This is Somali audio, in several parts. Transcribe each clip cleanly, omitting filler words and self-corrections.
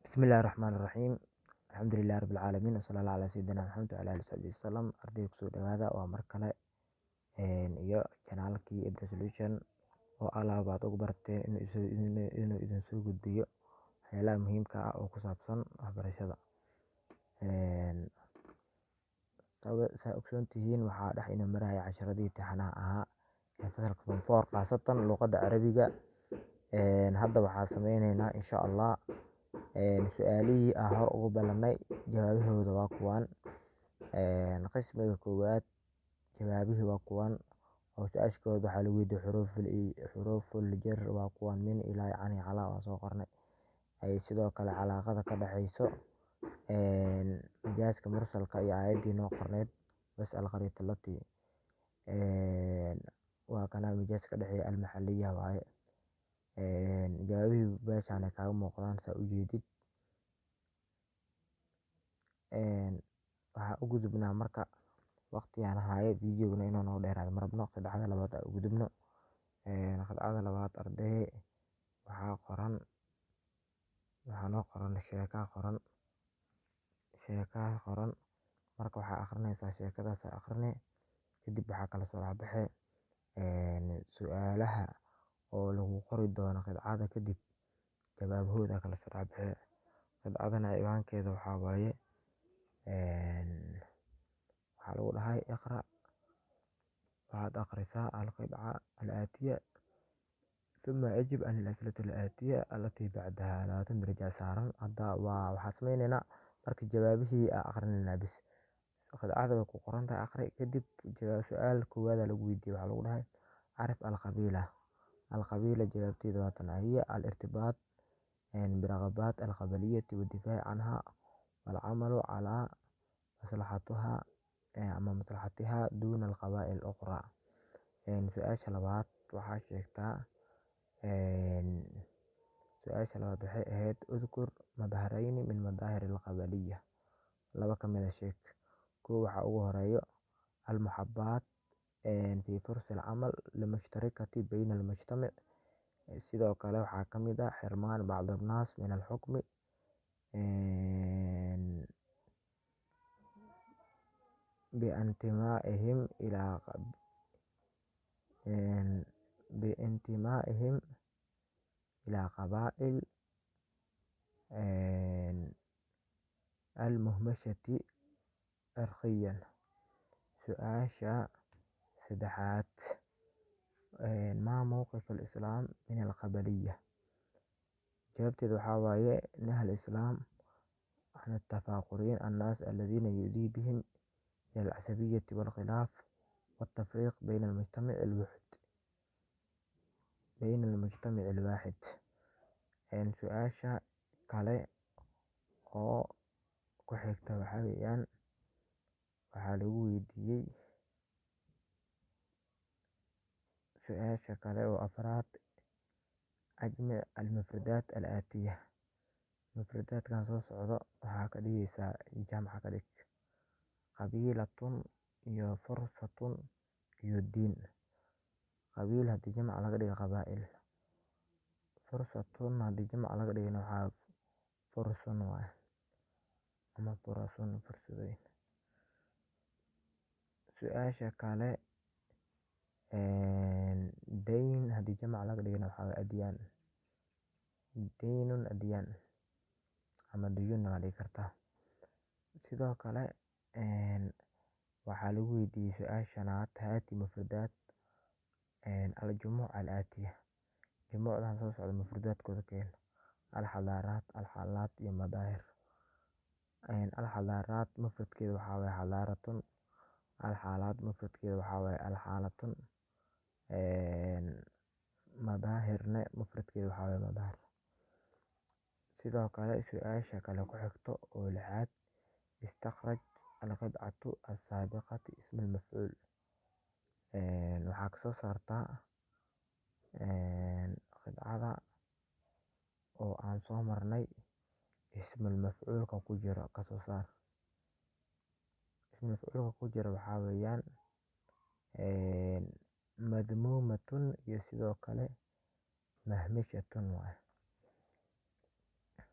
Bismillahi Raxmaani Raxiim. Alxamdulillahi Rabbil Caalamiin. Wasala allahu calaa sayyidina Maxamed wa calaa aalihi wasaxbihi wasallam. Ardayda kusoo dhawaada waa mar kale iyo janaalkii Ibra Solution oo baad ugu barateen inuu idin soo gudbiyo waxyaalaha muhiimka ah oo ku saabsan waxbarashada. Saa ogsoon tihiin waxaa dhex ina maraya casharadii imtixaanaha ahaa ee fasalka form 4 khaasatan luqadda carabiga. Hadda waxaa sameyneynaa insha Allah su-aalihii aan hor ugu ballanay jawaabahooda waa kuwan. Qismiga koowaad jawaabihii waa kuwan oo su-aashooda waxaa lagu weydiiyey xuruuful jar waa kuwan min ilaa yacni calaa waa soo qornay. Sidoo kale calaaqada ka dhexeyso majaaska mursalka iyo aayaddii noo qorneyd bas alqaryata allati waa kana majaaska ka dhexeeya almaxalliya waaye. Jawaabihii meeshaan ay kaaga muuqdaan saa u jeedid. Waxaa u gudubnaa marka waqtigaan haayo videoguna inuu noo dheeraado ma rabno. Qidcada labaad aan u gudubno. Qidcada labaad arday waxaa noo qoran sheeka qoran marka waxaa akhrinaysaa sheekadaas akhrinay kadib waxaa kala soo baxay su-aalaha oo lagu qori doono qidcada kadib jawaabahooda kala soo baxay. Qidcadana ciwaankeeda waxaa waaye waxaa lagu dhahay iqra waxaad akhrisaa alqidca al-aatiya ثم أجب عن الأسئلة الآتية التي بعدها 20 درجة saaran. Hadda waxaa sameyneynaa marka jawaabihii akhrinayna bis qidcada way ku qoran tahay akhri kadib su-aal koowaad lagu weydiiyey waxaa lagu dhahay carif alqabiila jawaabteeda waa tan hiya al-irtibaat biraqabaat alqabaliyati والدفاع عنها والعمل على مصلحتها ama maslaxatiha duuna alqabaa'il الأخرى. Su-aasha labaad waxaa sheegtaa su-aasha labaad waxay ahayd udkur madaharayni min madaahir alqabaliya. Laba ka mid ah sheeg. Kow waxaa ugu horeeyo almuxabbaat fi fursi alcamal limushtarakati bayna almujtamac. Sidoo kale waxaa ka mid ah xirmaan bacd annaas min alxukmi بانتمائهم إلى قبائل المهمشة عرقيا. سؤال سدحات ما موقف الإسلام من القبلية. جوابتي waxaa waaye نهى الإسلام عن التفاخرين الناس الذين يؤذي بهم من العصبية والخلاف والتفريق بين المجتمع الواحد. su-aasha kale oo ku xigta waxaa weeyaan waxaa lagu weydiiyey su-aasha kale oo afraad ajmic almufradaat al-aatiya. mufradaadkan soo socdo waxaa ka dhigaysaa jamca ka dhig qabiilatun iyo fursatun iyo diin. qabiil haddii jamca laga dhigo qabaa'il, fursatun haddii jamca laga dhigana waxaa fursun waaye ama furasun fursadooyin. su-aasha kale dayn haddii jamca laga dhigana waxaa adyaan daynun adyaan ama duyunna waa dhigi kartaa. sidoo kale waxaa lagu weydiiyey su-aashanaad haati mufradaat aljumuuc al-aatiya. jumuucdan soo socda mufradaadkooda keen alxadaaraat alxaalaat iyo madaahir. alxadaaraat mufradkeeda waxaa waaye xadaaratun. alxaalaat mufradkeeda waxaa waaye alxaalatun. madaahirne mufradkeeda waxaa waaye madaahir. sidoo kale su-aasha kale ku xigto oo lixaad istakhraj alqidcatu asaabiqati isma almafcuul. waxaa kasoo saartaa qidcada oo aan soo marnay ismul mafcuulka ku jiro kasoo saar. ismul mafcuulka ku jiro waxaa weeyaan madmuumatun iyo sidoo kale mahmishatun waaye.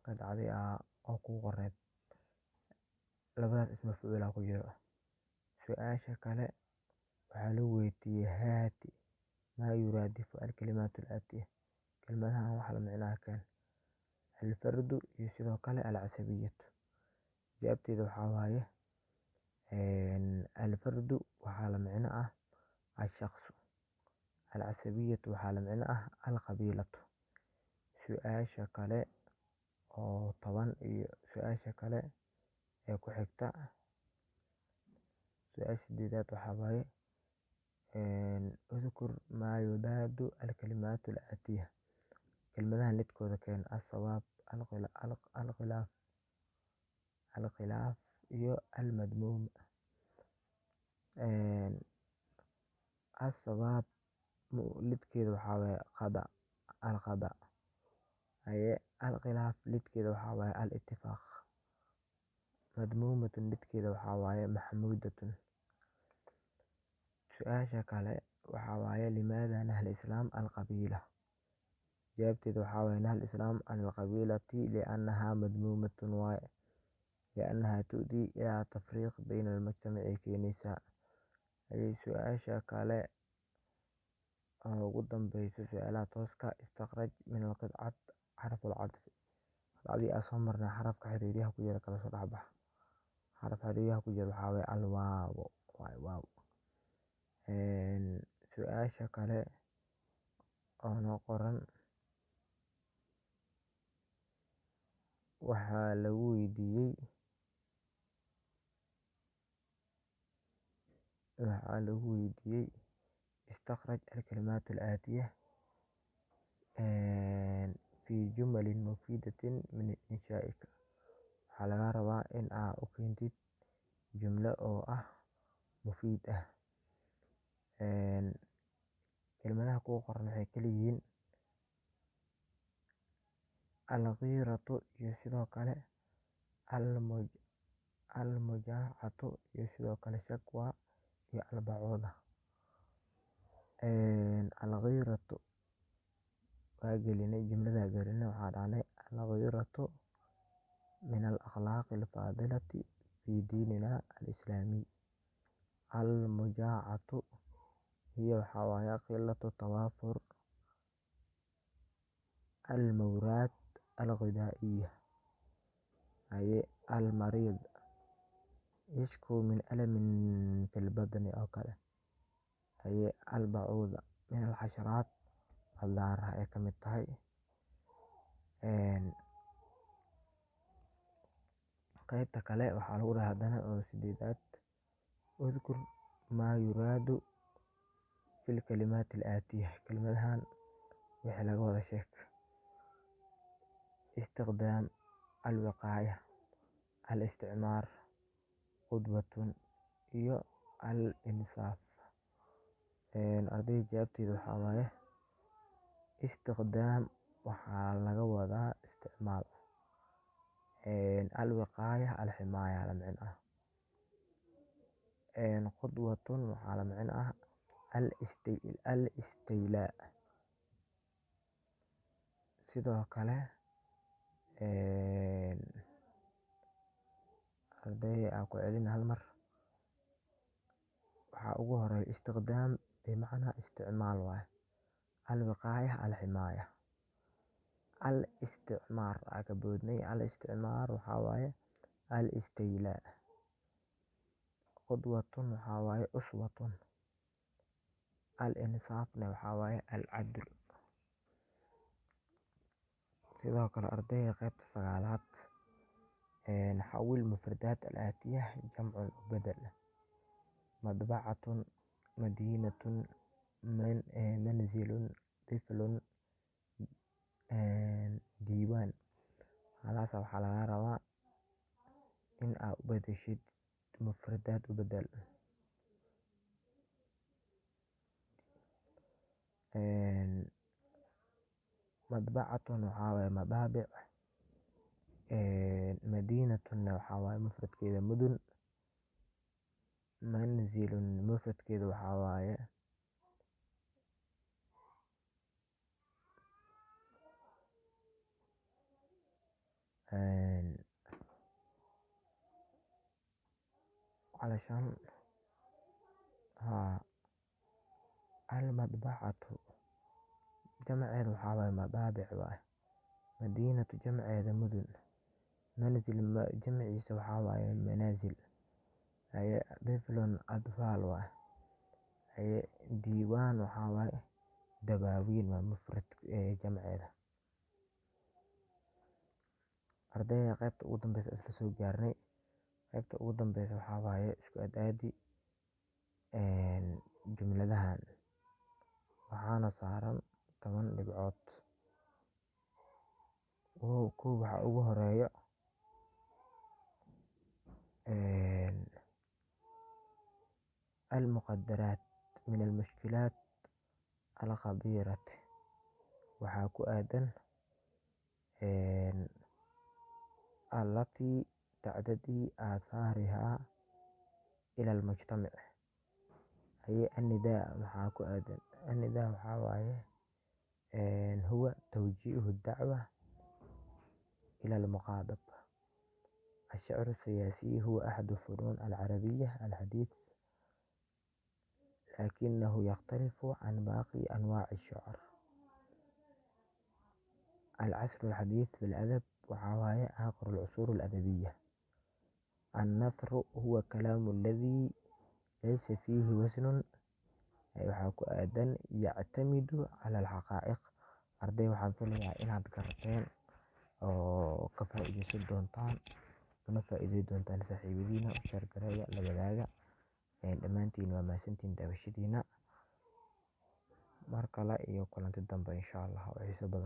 qidcadii oo ku qoreed labadaas ism mafcuula ku jiro. Su-aasha kale waxaa lagu weydiiyey haati maa yuraadifu alkalimaatu alaatiya, kelmadahan waxa la micnaha keen alfardu iyo sidoo kale alcasabiyatu. jawaabteeda waxaa waaye alfardu waxaa la micno ah ashaksu, alcasabiyatu waxaa la micno ah alqabiilatu. Su-aasha kale oo 10 iyo su-aasha kale ee ku xigta su-aasha 8aad waxaa waaye udkur maa yudaadu alkalimaatu alaatiya, kelmadahan lidkooda keen asawaab, alkhilaaf iyo almadmuum. asawaab lidkeeda waxaa waaye qada, alqada. alkhilaaf lidkeeda waxaa waaye alitifaaq. madmuumatun lidkeeda waxaa waaye maxmuudatun. su-aasha kale waxaa waaye limaada naha alislaam alqabiila, jawaabteeda waxaa waaye naha alislaam an alqabiilati liannaha madmuumatun waaye, liannaha tu'dii ilaa tafriiq bayna almujtamaci keenaysaa. su-aasha kale oo ugu dambeyso su-aalaha tooska istakraj min alqidcat xarf alcadfi, qidcadii aan soo marnay xarafka xiriiryaha ku jira kala soo dhexbax. xarafka xiriiryaha ku jira waxaa waaye alwaaw waaye waaw. su-aasha kale oo noo qoran waxaa lagu weydiiyey istakraj alkalimaat alaatiya fi jumalin mufiidatin min inshaa'ika, waxaa laga rabaa in aa u keentid jumlo oo ah mufiid ah. kelmadaha kugu qoran waxay kala yihiin alghiiratu iyo sidoo kale almujaacatu iyo sidoo kale shakwa iyo albacuuda. alghiiratu waa gelinay jumlada gelinay waxaa dhahnay alghiiratu min alakhlaaqi alfaadilati fi diinina alislaamiy. almujaacatu hiyo waxaa waaye qilatu tawaafur almawraad alghidaa'iya. almariid yashkuu min alamin fi lbadni oo kale. albacuuda min alxasharaat aldaara ay ka mid tahay. qaybta kale waxaa lagu dhahay haddana oo 8aad udkur maa yuraadu fi lkalimaati alaatiya, kelmadahan wixii laga wada sheeg. istiqdaam, alwiqaaya, alisticmaar, qudwatun iyo alinsaaf. ardayda jawaabteeda waxaa waaye istiqdaam waxaa laga wadaa isticmaal, alwiqaaya alximaaya la micno ah, qudwatun waxaa la micno ah alistiylaa. sidoo kale arday aan ku celin hal mar, waxaa ugu horeeya istiqdaam bimacnaa isticmaal waaye, alwiqaaya alximaaya. alisticmaar aa ka boodnay, alisticmaar waxaa waaye alistiylaa. qudwatun waxaa waaye uswatun. alinsaafna waxaa waaye alcadl. sidoo kale ardayda qaybta 9aad xawil mufradaat alaatiya jamcun ubadal. madbacatun, madiinatun, manzilun, tiflun, diiwaan. halaas waxaa laga rabaa in aa u badashid mufradaat u badal. madbacatun waxaa waaye madaabic. madiinatunna waxaa waaye mufradkeeda mudun. manzilun mufradkeeda waxaa waaye een, علشان ها المطبعة جمعeeda waxaa waaye madaabic waaye madiinatu jamceeda mudun manzil jamciisa waxaa waaye manaazil haye diflun adfaal waaye haye diiwaan waxaa waaye dabaawiin waa mufrad jamceeda ardayda qaybta ugu dambeysa isla soo gaarnay qaybta ugu dambeysa waxaa waaye isku adaadi jumladahan waxaana saaran 10 dhibcood kow waxaa ugu horeeyo المقدرات من المشكلات الخطيرة waxaa ku aadan التي تعتدي آثارها إلى المجتمع هي النداء waxaa ku aadan النداء waxaa waaye هو توجيه الدعوة إلى المخاطب الشعر السياسي هو أحد الفنون العربية الحديث لكنه يختلف عن باقي أنواع الشعر العصر الحديث في الأدب وحواي آخر العصور الأدبية النثر هو كلام الذي ليس فيه وزن وحاكو آدن يعتمد على الحقائق أرضي وحنفلها إنها ذكرتين أو كفائدة دونتان ونفائدة دونتان صاحبينا وشاركرايا لبدايا dhammaantiin waa mahadsantiin daawashadiina mar kale iyo kulanti dambe insha allah oo xiiso badan